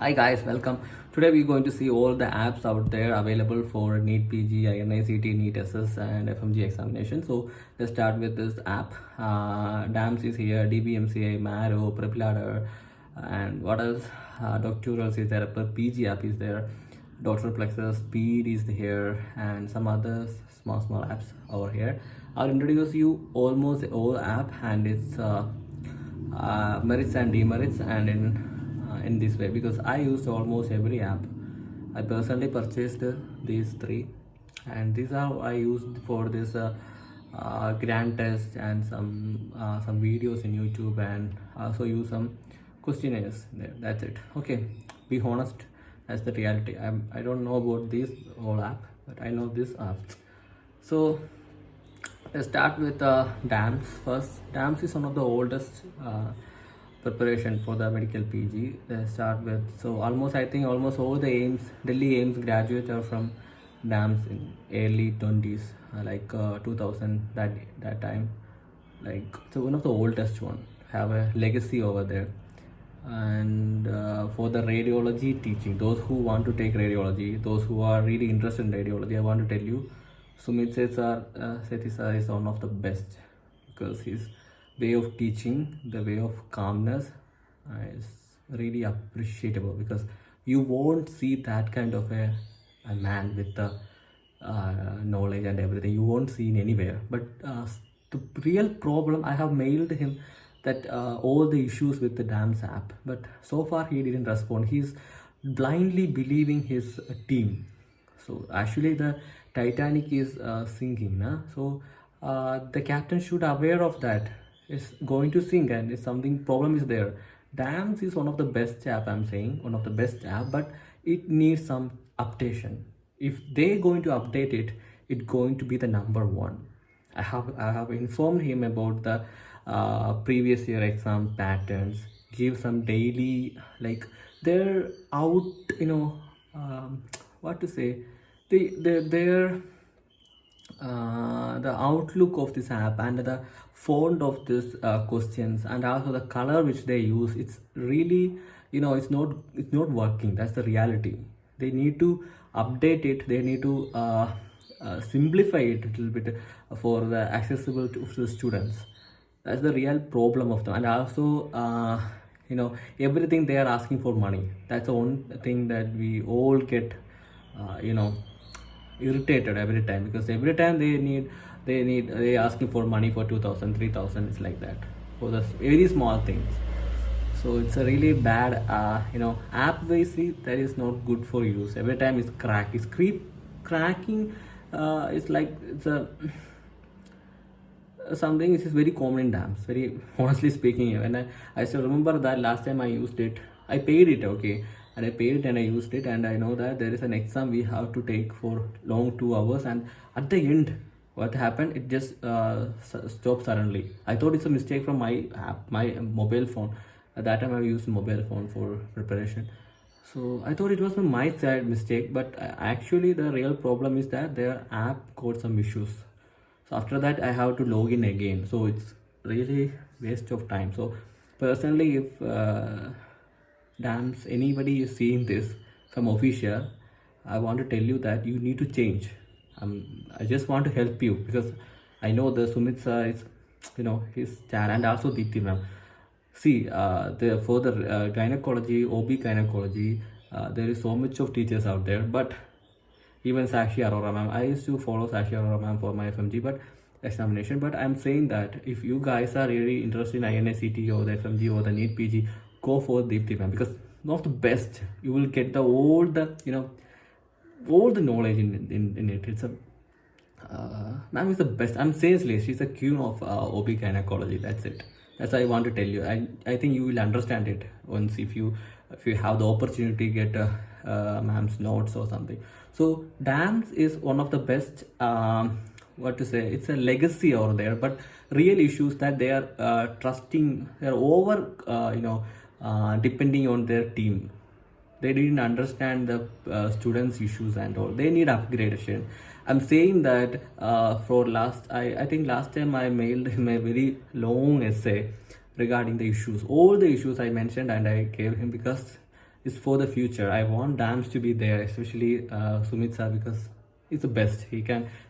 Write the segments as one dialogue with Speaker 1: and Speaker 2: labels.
Speaker 1: Hi guys, welcome. Today we're going to see all the apps out there available for NEET PG, INICT, NEET SS and FMG examination. So let's start with this app. DAMS is here, DBMC, Marrow, Prepladder, and what else? Doctorals is there, PG app is there, Doctor Plexus, Speed is here, and some other small apps over here. I'll introduce you almost all app and its merits and demerits, and in this way, because I used almost every app. I personally purchased these three, and these are I used for this grand test and some videos in YouTube, and also use some questionnaires there. That's it. Okay, be honest. That's the reality. I don't know about this whole app, but I know this app. So let's start with DAMS first. DAMS is one of the oldest preparation for the medical PG. Let's start with, so I think almost all the Delhi AIMS graduates are from DAMS in early 20s, like 2000, that time. Like, so one of the oldest one, have a legacy over there. And for the radiology teaching, those who want to take radiology, those who are really interested in radiology, I want to tell you, Sumit Sethi sir is one of the best, because his way of teaching, the way of calmness is really appreciable, because you won't see that kind of a man with the knowledge and everything. You won't see in anywhere. But the real problem, I have mailed him that all the issues with the DAMS app, but so far he didn't respond. He's blindly believing his team. So actually the Titanic is sinking, nah? So the captain should aware of that. It's going to sink, and if something problem is there. DAMS is one of the best app, I'm saying, one of the best app, but it needs some updation. If they're going to update it, it's going to be the number one. I have informed him about the previous year exam patterns, give some daily, like they're out, what to say, they're the outlook of this app and the font of this questions, and also the color which they use, it's really, it's not working. That's the reality. They need to update it. They need to simplify it a little bit for the accessible to the students. That's the real problem of them. And also everything they are asking for money. That's the one thing that we all get irritated every time, because every time they asking for money for 2000, 3000. It's like that for the very small things. So it's a really bad app basically that is not good for use. Every time it's cracking. It's like it's a something which is very common in DAMS, very honestly speaking. And I still remember that last time I used it, I paid it, okay, and I paid it and I used it, and I know that there is an exam we have to take for long 2 hours, and at the end what happened, it just stopped suddenly. I thought it's a mistake from my app, my mobile phone. At that time I used mobile phone for preparation, so I thought it was my side mistake, but actually the real problem is that their app got some issues. So after that I have to log in again, so it's really waste of time. So personally, if DAMS, anybody is seeing this from official, I want to tell you that you need to change. I just want to help you, because I know the Sumit sir is, his channel, and also Deepthi ma'am. See, for the gynecology, OB gynecology, there is so much of teachers out there, but even Sakshi Arora ma'am, I used to follow Sakshi Arora ma'am for my FMG but examination. But I'm saying that if you guys are really interested in INICT or the FMG or the NEET PG, go for Deepthi ma'am, because one of the best. You will get all the knowledge in it. It's a ma'am is the best. I'm seriously, she's a queen of OB gynecology. That's it. That's what I want to tell you. I think you will understand it once if you have the opportunity to get ma'am's notes or something. So DAMS is one of the best. What to say? It's a legacy over there, but real issues that they are trusting. They're over depending on their team. They didn't understand the students' issues and all. They need upgradation. I'm saying that for I think last time I mailed him a very long essay regarding the issues, all the issues I mentioned, and I gave him, because is for the future. I want dams to be there, especially Sumit sir, because he's the best. He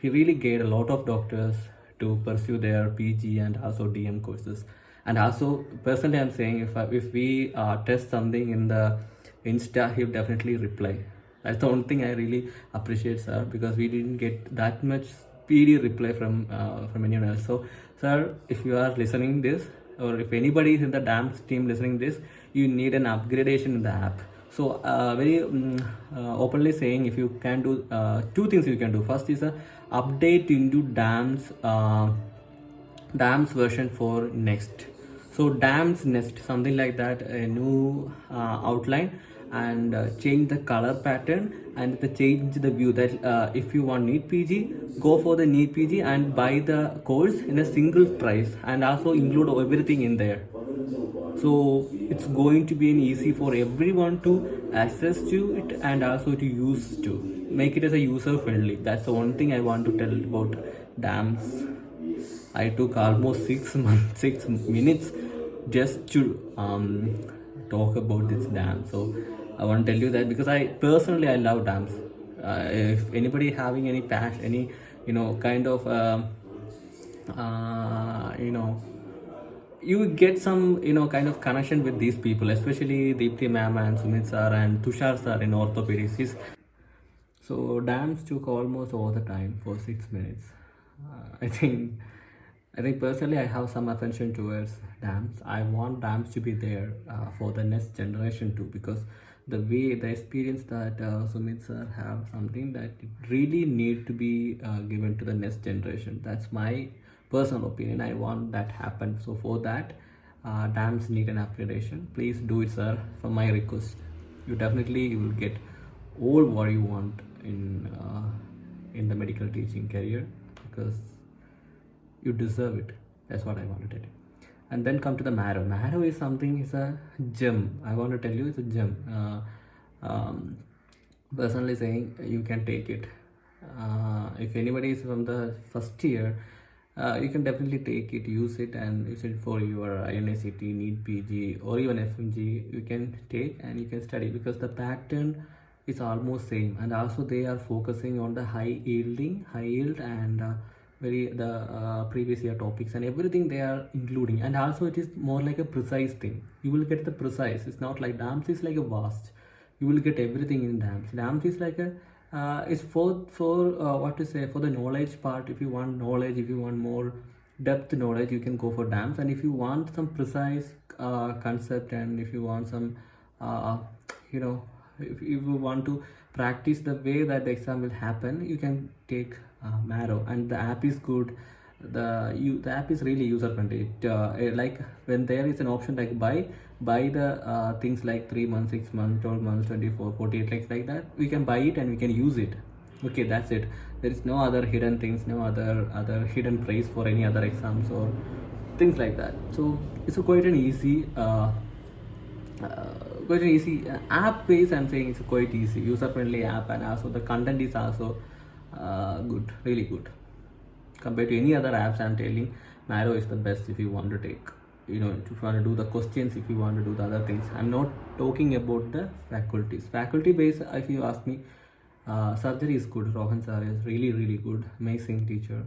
Speaker 1: really get a lot of doctors to pursue their PG and also DM courses. And also personally, I'm saying if we test something in the Insta, he'll definitely reply. That's the only thing I really appreciate, sir, because we didn't get that much speedy reply from anyone else. So, sir, if you are listening this, or if anybody is in the DAMS team listening this, you need an upgradation in the app. So, very openly saying, if you can do two things you can do. First is a update into DAMS version for next. So DAMS Nest, something like that, a new outline, and change the color pattern and change the view that if you want NEET PG, go for the NEET PG and buy the course in a single price, and also include everything in there. So it's going to be an easy for everyone to access to it and also to use to make it as a user friendly. That's the one thing I want to tell about DAMS. I took almost 6 months, 6 minutes just to talk about this dam. So I want to tell you that because I personally I love dams. If anybody having any passion, any kind of you get some kind of connection with these people, especially Deepthi ma'am and Sumit sir and Tushar sir in orthopedics. So dams took almost all the time for 6 minutes. I think personally I have some affection towards dams. I want dams to be there for the next generation too, because the experience that Sumit sir have, something that it really need to be given to the next generation. That's my personal opinion. I want that happen. So for that, dams need an upgradation. Please do it, sir. For my request, you will get all what you want in the medical teaching career, because you deserve it. That's what I want to tell you. And then come to the Marrow. Marrow is something, it's a gem. I want to tell you, it's a gem. Personally saying, you can take it. If anybody is from the first year, you can definitely take it, use it, and use it for your INICT, NEET PG, or even FMG. You can take and you can study, because the pattern is almost same, and also they are focusing on the high yield and the previous year topics and everything they are including. And also it is more like a precise thing. You will get the precise. It's not like DAMS is like a vast. You will get everything in DAMS. DAMS is like a it's for what to say, for the knowledge part. If you want knowledge, if you want more depth knowledge, you can go for DAMS. And if you want some precise concept, and if you want some if you want to practice the way that the exam will happen, you can take Marrow. And the app is good. The app is really user friendly. Like when there is an option like buy the things like 3 months, 6 months, 12 months, 24, 48, like that, we can buy it and we can use it. Okay, that's it. There is no other hidden things, no other hidden price for any other exams or things like that. So it's quite an easy app base. I'm saying it's quite easy, user friendly app, and also the content is also good, really good compared to any other apps. I'm telling Marrow is the best if you want to take, if you want to do the questions, if you want to do the other things. I'm not talking about the faculty base. If you ask me, surgery is good. Rohan sir is really good, amazing teacher.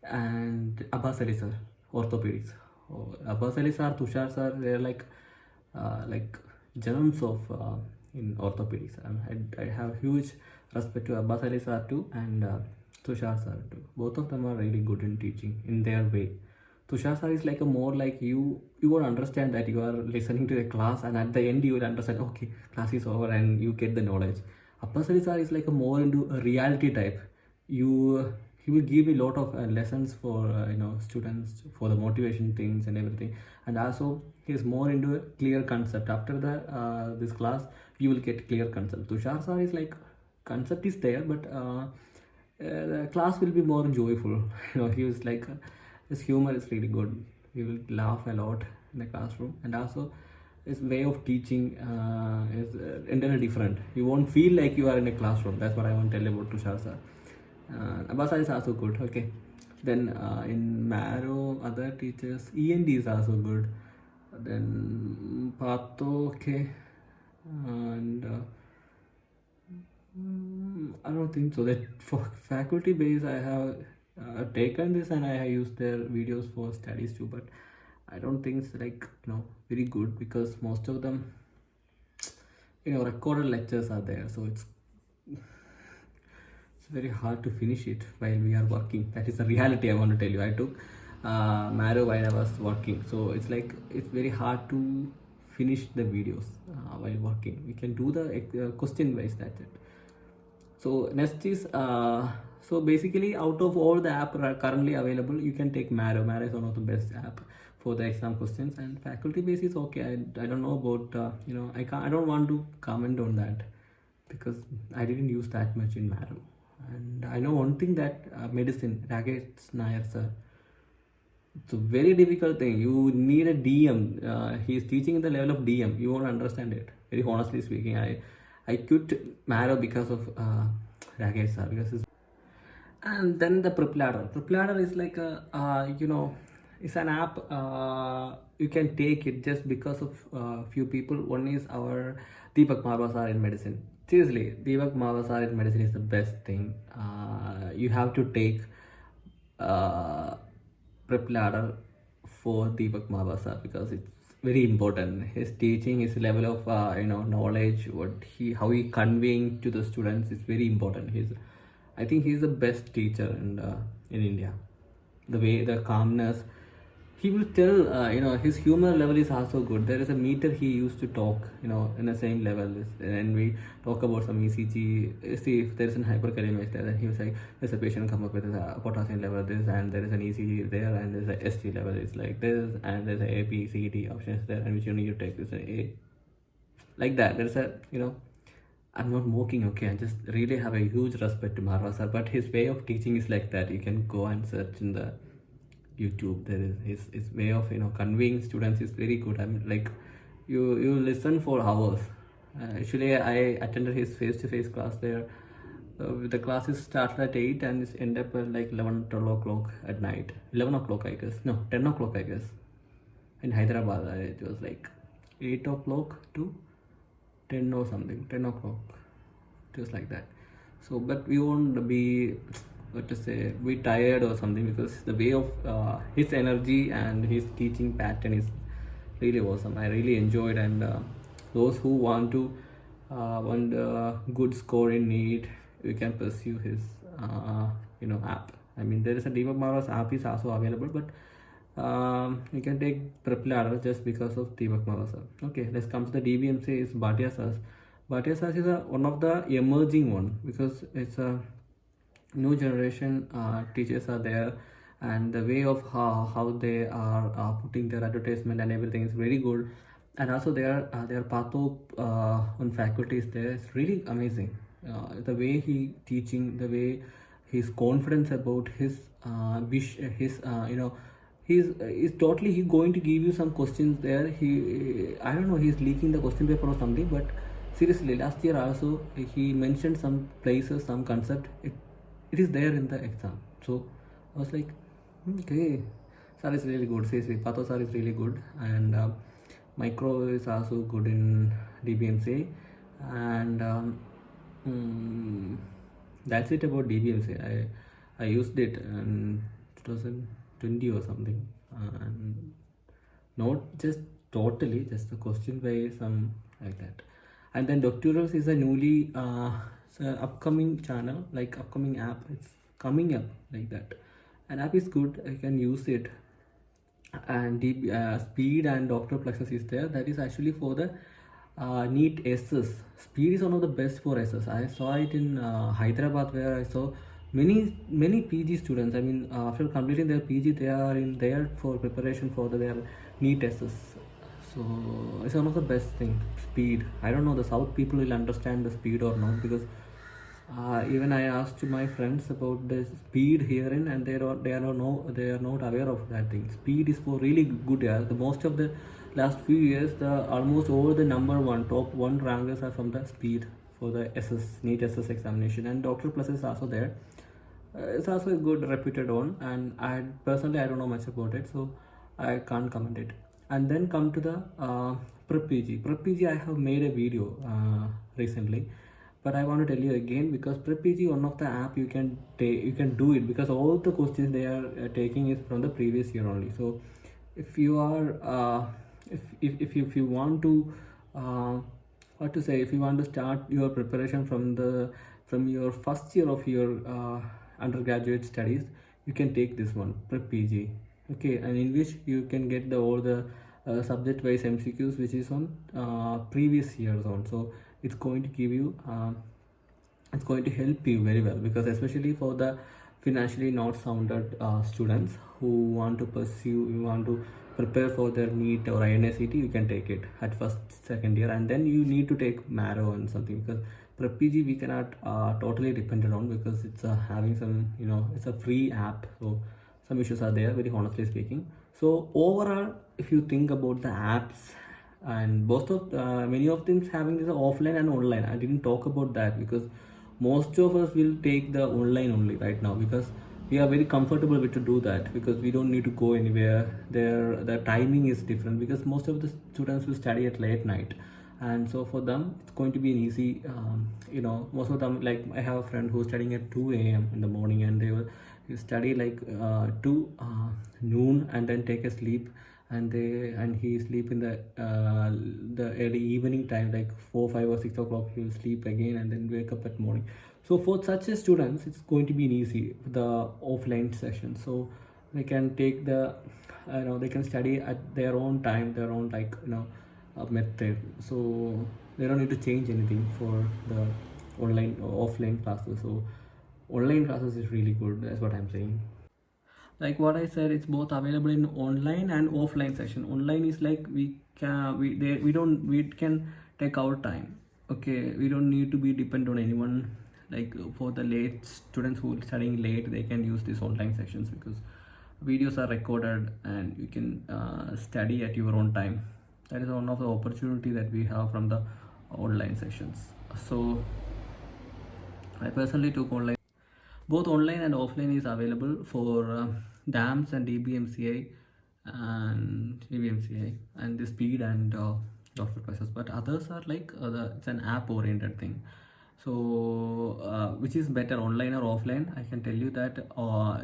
Speaker 1: And Abbas Ali sir, orthopedics. Abbas Ali sir, Tushar sir, they're like gems of in orthopedics. I have huge respect to Abbas Ali sir too, and Tushar sir too. Both of them are really good in teaching in their way. Tushar sir is like a more like you will understand that you are listening to the class, and at the end you will understand, okay, class is over, and you get the knowledge. Abbas Ali sir is like a more into a reality type. He will give a lot of lessons for students, for the motivation things and everything. And also he is more into a clear concept. After the this class, you will get clear concept. Tushar sir is like concept is there, but the class will be more joyful. He was like his humor is really good. He will laugh a lot in the classroom, and also his way of teaching is entirely different. You won't feel like you are in a classroom. That's what I want to tell you about Tushar sir. Abasa is also good. Okay, then in Marrow, other teachers, END is also good. Then Patho, okay, and I don't think so. That for faculty base, I have taken this and I have used their videos for studies too. But I don't think it's like very good, because most of them recorded lectures are there, so it's very hard to finish it while we are working. That is the reality I want to tell you. I took Marrow while I was working, so it's like it's very hard to finish the videos while working. We can do the question wise, that's it. So next is so basically, out of all the app currently available, you can take Marrow. Marrow is one of the best app for the exam questions, and faculty base is okay. I don't know about I don't want to comment on that, because I didn't use that much in Marrow. And I know one thing, that medicine, Rakesh Nair sir, it's a very difficult thing. You need a DM. He is teaching in the level of DM. You won't understand it. Very honestly speaking, I quit Marrow because of Rakesh sir, because and then the Prep Ladder. Prep Ladder is like a it's an app. You can take it just because of few people. One is our Deepak Marrow sir in medicine. Seriously, Deepak Marrow sir in medicine is the best thing. You have to take Prep Ladder for Deepak Marrow sir, because it's very important. His teaching, his level of knowledge, how he conveying to the students is very important. I think he's the best teacher in India. The way, the calmness, he will tell, his humor level is also good. There is a meter he used to talk, in the same level. And we talk about some ECG. See, if there is an hyperkalemia there, then he was like, there's a patient come up with a potassium level this, and there is an ECG there, and there's a ST level is like this, and there's a A, B, C, D options there, and which you need to take this A. Like that. There's a, I'm not mocking, okay? I just really have a huge respect to Marrow sir, but his way of teaching is like that. You can go and search in the YouTube. There is his way of conveying students is very good. I mean, like you listen for hours. Actually, I attended his face-to-face class there. The classes started at 8 and it's end up at like 11, 12 o'clock at night. 11 o'clock, I guess. No, 10 o'clock, I guess. In Hyderabad, it was like 8 o'clock to 10 or something. 10 o'clock. Just like that. So, but we won't be, what to say, be tired or something, because the way of his energy and his teaching pattern is really awesome. I really enjoyed, and those who want a good score in NEET, you can pursue his app. I mean, there is a Deepak Marrow's app is also available, but you can take Prep Ladder just because of Deepak Marrow sir. Okay, let's come to the DBMC is Bhatia sir. Bhatia sir is one of the emerging one, because it's a new generation teachers are there, and the way of how they are putting their advertisement and everything is very good. And also their patho on faculty is there. It's really amazing. The way he teaching, the way his confidence about his he's totally, he going to give you some questions there. I don't know, he's leaking the question paper or something, but seriously, last year also he mentioned some places, some concept. It is there in the exam. So I was like, okay, sir is really good. Seriously, Patho sir is really good, and micro is also good in DBMC, and that's it about DBMC. I used it in 2020 or something, and not just totally, just the question by some like that. And then Doctorals is a newly upcoming channel, like upcoming app. It's coming up like that. An app is good, I can use it. And Speed and Dr. Plexus is there. That is actually for the NEET SS. Speed is one of the best for SS. I saw it in Hyderabad, where I saw many PG students. I mean, after completing their PG, they are in there for preparation for their NEET SS. So it's one of the best thing. Speed. I don't know the South people will understand the speed or not, because even I asked my friends about the speed herein, and they are not aware of that thing. Speed is for really good. Yeah, the most of the last few years, almost all the top one rankers are from the speed for the SS NEET SS examination, and Dr. Plus is also there. It's also a good reputed one, and I personally don't know much about it, so I can't comment it. and then come to the prep pg. Prep pg I have made a video recently, but I want to tell you again, because prep pg, one of the app you can take, you can do it, because all the questions they are taking is from the previous year only. So if you are if you want to what to say, if you want to start your preparation from your first year of your undergraduate studies, you can take this one, prep pg. Okay, and in which you can get the all the subject wise mcqs which is on previous years on. So it's going to give you it's going to help you very well, because especially for the financially not sounded students who want to pursue, you want to prepare for their NEET or INICET, you can take it at first second year, and then you need to take Marrow and something, because prep pg we cannot totally depend on, because it's having some, you know, it's a free app, so some issues are there, very honestly speaking. So overall, if you think about the apps, and most of many of them having this offline and online, I didn't talk about that, because most of us will take the online only right now, because we are very comfortable with to do that, because we don't need to go anywhere. The timing is different, because most of the students will study at late night, and so for them it's going to be an easy you know, most of them, like I have a friend who's studying at 2 a.m. in the morning, and they will study like to noon and then take a sleep, and he sleep in the early evening time, like 4 5 or 6 o'clock he will sleep again, and then wake up at morning. So for such a students, it's going to be an easy the offline session, so they can take the you know, they can study at their own time, their own, like, you know, method, so they don't need to change anything for the online or offline classes. So online classes is really good, that's what I'm saying. Like what I said, it's both available in online and offline session. Online is like we can take our time. Okay, we don't need to be dependent on anyone. Like for the late students who are studying late, they can use these online sections, because videos are recorded and you can study at your own time. That is one of the opportunity that we have from the online sessions. So I personally took online. Both online and offline is available for DAMS and DBMCA and the speed and doctor classes. But others are like it's an app oriented thing. So which is better, online or offline? I can tell you that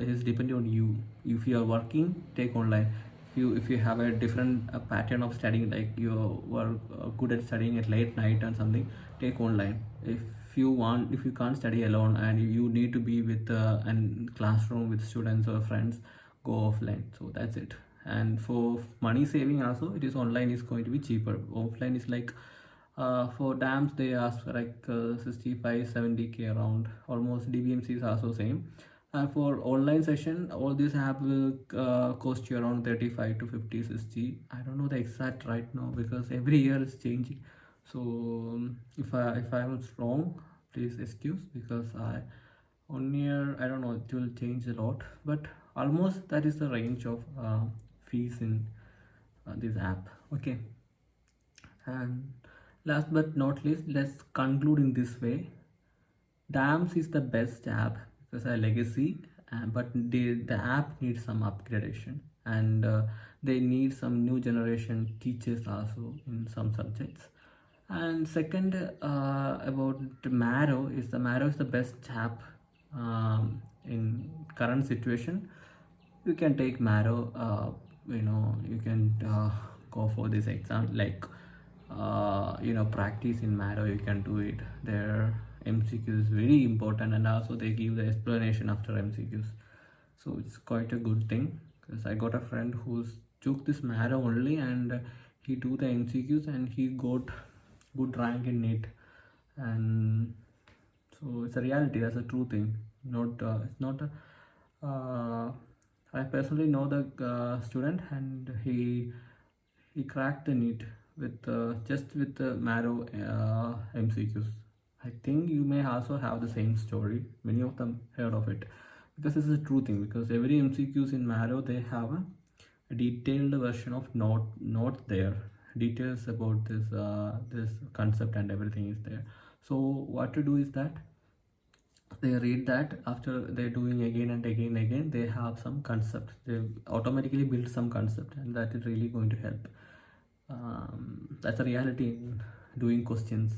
Speaker 1: it is depending on you. If you are working, take online. If you have a different pattern of studying, like you were good at studying at late night and something, take online. If you can't study alone and you need to be with an classroom with students or friends, go offline. So that's it. And for money saving also, it is online is going to be cheaper. Offline is like for dams they ask for like 65-70k around, almost. DBMC is also same. And for online session, all this app will cost you around 35 to 50 60. I don't know the exact right now, because every year is changing. So if I was wrong, please excuse, because I 1 year, I don't know, it will change a lot, but almost that is the range of fees in this app. Okay, and last but not least, let's conclude in this way. DAMS is the best app because a legacy, but the app needs some upgradation, and they need some new generation teachers also in some subjects. And second, about Marrow is the best app in current situation. You can take Marrow. You know, you can go for this exam, like you know, practice in Marrow. You can do it. Their MCQ is very important, and also they give the explanation after MCQs. So it's quite a good thing, because I got a friend who's took this Marrow only, and he do the MCQs and he got good rank in it. And so it's a reality, that's a true thing. Not it's not I personally know the student, and he cracked the NEET with just with the Marrow MCQs. I think you may also have the same story. Many of them heard of it, because this is a true thing. Because every MCQs in Marrow, they have a detailed version of note there. Details about this concept and everything is there. So what to do is that they read that, after they're doing again and again, they have some concept, they automatically build some concept, and that is really going to help. That's a reality in doing questions.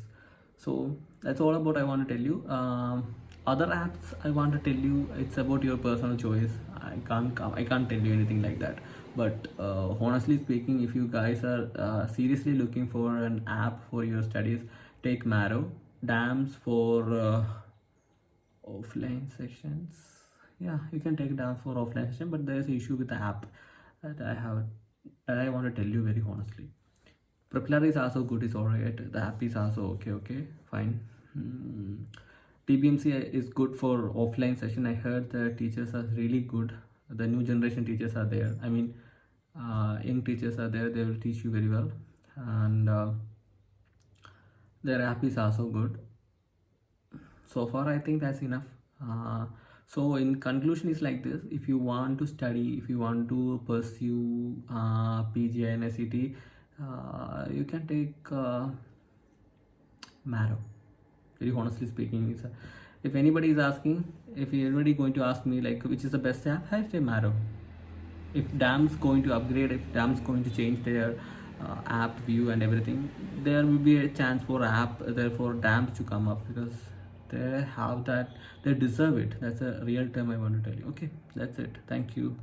Speaker 1: So that's all about I want to tell you. Other apps I want to tell you, it's about your personal choice. I can't tell you anything like that. But honestly speaking, if you guys are seriously looking for an app for your studies, take Marrow. Dams for offline sessions. Yeah, you can take it down for offline session, but there's an issue with the app that I want to tell you very honestly. Propeller is also good, is alright. The app is also okay, fine. DBMC is good for offline session. I heard the teachers are really good. The new generation teachers are there. I mean, young teachers are there. They will teach you very well, and their app is also good. So far I think that's enough. So in conclusion is like this: if you want to study, if you want to pursue PG and ICT, you can take Marrow. Very honestly speaking, if anybody is asking, if anybody going to ask me like which is the best app, I say Marrow. If DAM's going to upgrade, if DAM's going to change their app view and everything, there will be a chance for app, therefore DAMs to come up, because they have that, they deserve it. That's a real term I want to tell you. Okay, that's it. Thank you.